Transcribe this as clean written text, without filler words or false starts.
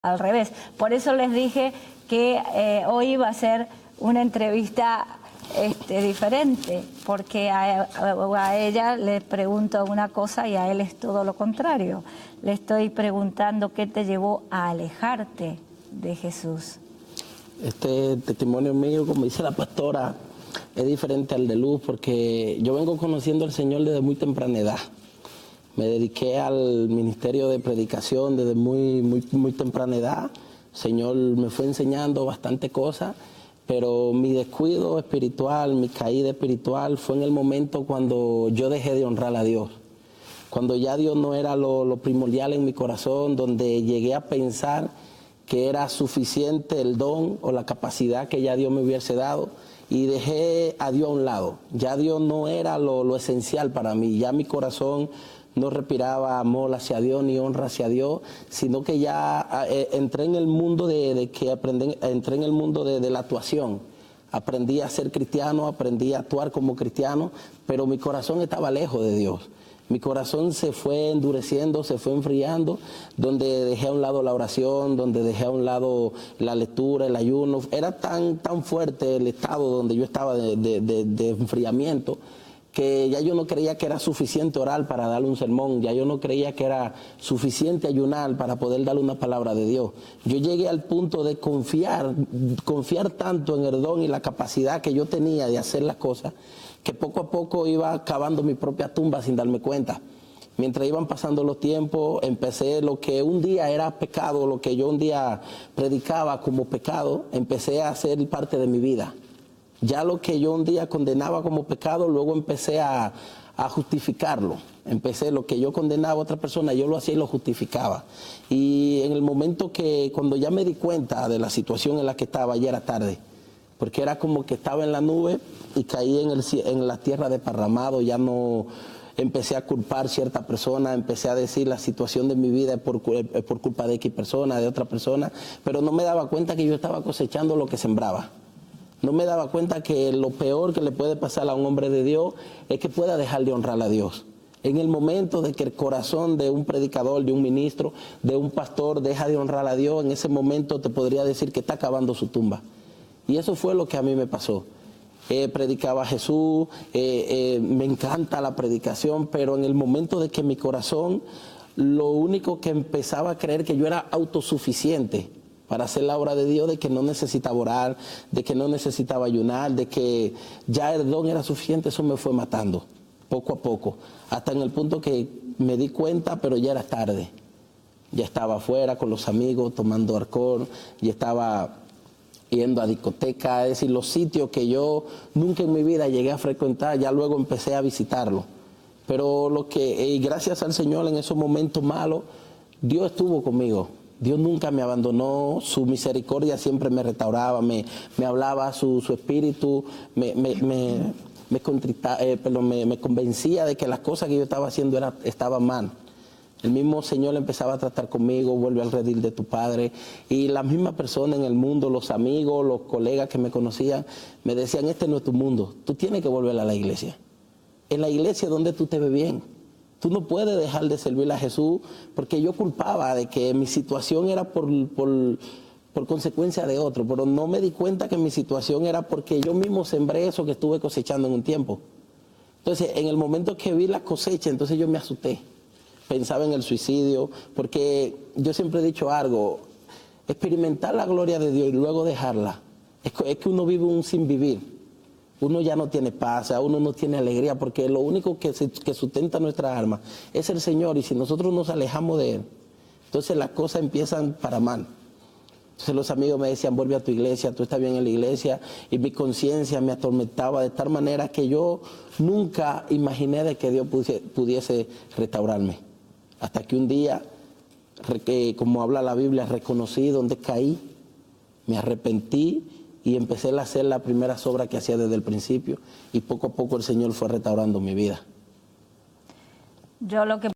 al revés. Por eso les dije que hoy iba a ser una entrevista diferente, porque a ella le pregunto una cosa y a él es todo lo contrario. Le estoy preguntando qué te llevó a alejarte de Jesús. Este testimonio mío, como dice la pastora, es diferente al de Luz, porque yo vengo conociendo al Señor desde muy temprana edad. Me dediqué al ministerio de predicación desde muy temprana edad. El Señor me fue enseñando bastante cosas, pero mi descuido espiritual, mi caída espiritual fue en el momento cuando yo dejé de honrar a Dios. Cuando ya Dios no era lo primordial en mi corazón, donde llegué a pensar que era suficiente el don o la capacidad que ya Dios me hubiese dado, y dejé a Dios a un lado. Ya Dios no era lo esencial para mí, ya mi corazón no respiraba amor hacia Dios ni honra hacia Dios, sino que ya entré en el mundo entré en el mundo de la actuación. Aprendí a ser cristiano, aprendí a actuar como cristiano, pero mi corazón estaba lejos de Dios. Mi corazón se fue endureciendo, se fue enfriando, donde dejé a un lado la oración, donde dejé a un lado la lectura, el ayuno. Era tan fuerte el estado donde yo estaba de enfriamiento, que ya yo no creía que era suficiente orar para darle un sermón, ya yo no creía que era suficiente ayunar para poder darle una palabra de Dios. Yo llegué al punto de confiar tanto en el don y la capacidad que yo tenía de hacer las cosas, que poco a poco iba cavando mi propia tumba sin darme cuenta. Mientras iban pasando los tiempos, empecé lo que un día era pecado, lo que yo un día predicaba como pecado, empecé a hacer parte de mi vida. Ya lo que yo un día condenaba como pecado, luego empecé a justificarlo. Empecé lo que yo condenaba a otra persona, yo lo hacía y lo justificaba. Y en el momento cuando ya me di cuenta de la situación en la que estaba, ya era tarde. Porque era como que estaba en la nube y caí en la tierra desparramado. Ya no empecé a culpar cierta persona, empecé a decir la situación de mi vida es por culpa de X persona, de otra persona, pero no me daba cuenta que yo estaba cosechando lo que sembraba. No me daba cuenta que lo peor que le puede pasar a un hombre de Dios es que pueda dejar de honrar a Dios. En el momento de que el corazón de un predicador, de un ministro, de un pastor deja de honrar a Dios, en ese momento te podría decir que está cavando su tumba. Y eso fue lo que a mí me pasó. Predicaba a Jesús, me encanta la predicación, pero en el momento de que mi corazón, lo único que empezaba a creer que yo era autosuficiente para hacer la obra de Dios, de que no necesitaba orar, de que no necesitaba ayunar, de que ya el don era suficiente, eso me fue matando, poco a poco, hasta en el punto que me di cuenta, pero ya era tarde. Ya estaba afuera con los amigos, tomando alcohol, ya estaba yendo a discotecas, es decir, los sitios que yo nunca en mi vida llegué a frecuentar, ya luego empecé a visitarlo. Pero gracias al Señor en esos momentos malos, Dios estuvo conmigo. Dios nunca me abandonó, su misericordia siempre me restauraba, me hablaba su espíritu, me convencía de que las cosas que yo estaba haciendo estaban mal. El mismo Señor empezaba a tratar conmigo, vuelve al redil de tu Padre, y las mismas personas en el mundo, los amigos, los colegas que me conocían, me decían, este no es tu mundo, tú tienes que volver a la iglesia. En la iglesia es donde tú te ves bien. Tú no puedes dejar de servir a Jesús, porque yo culpaba de que mi situación era por consecuencia de otro, pero no me di cuenta que mi situación era porque yo mismo sembré eso que estuve cosechando en un tiempo. Entonces, en el momento que vi la cosecha, entonces yo me asusté. Pensaba en el suicidio, porque yo siempre he dicho algo, experimentar la gloria de Dios y luego dejarla, es que uno vive un sin vivir. Uno ya no tiene paz, uno no tiene alegría, porque lo único que sustenta nuestra alma es el Señor, y si nosotros nos alejamos de Él, entonces las cosas empiezan para mal. Entonces los amigos me decían, vuelve a tu iglesia, tú estás bien en la iglesia, y mi conciencia me atormentaba de tal manera que yo nunca imaginé de que Dios pudiese restaurarme. Hasta que un día, como habla la Biblia, reconocí donde caí, me arrepentí, y empecé a hacer las primeras obras que hacía desde el principio, y poco a poco el Señor fue restaurando mi vida. Yo lo que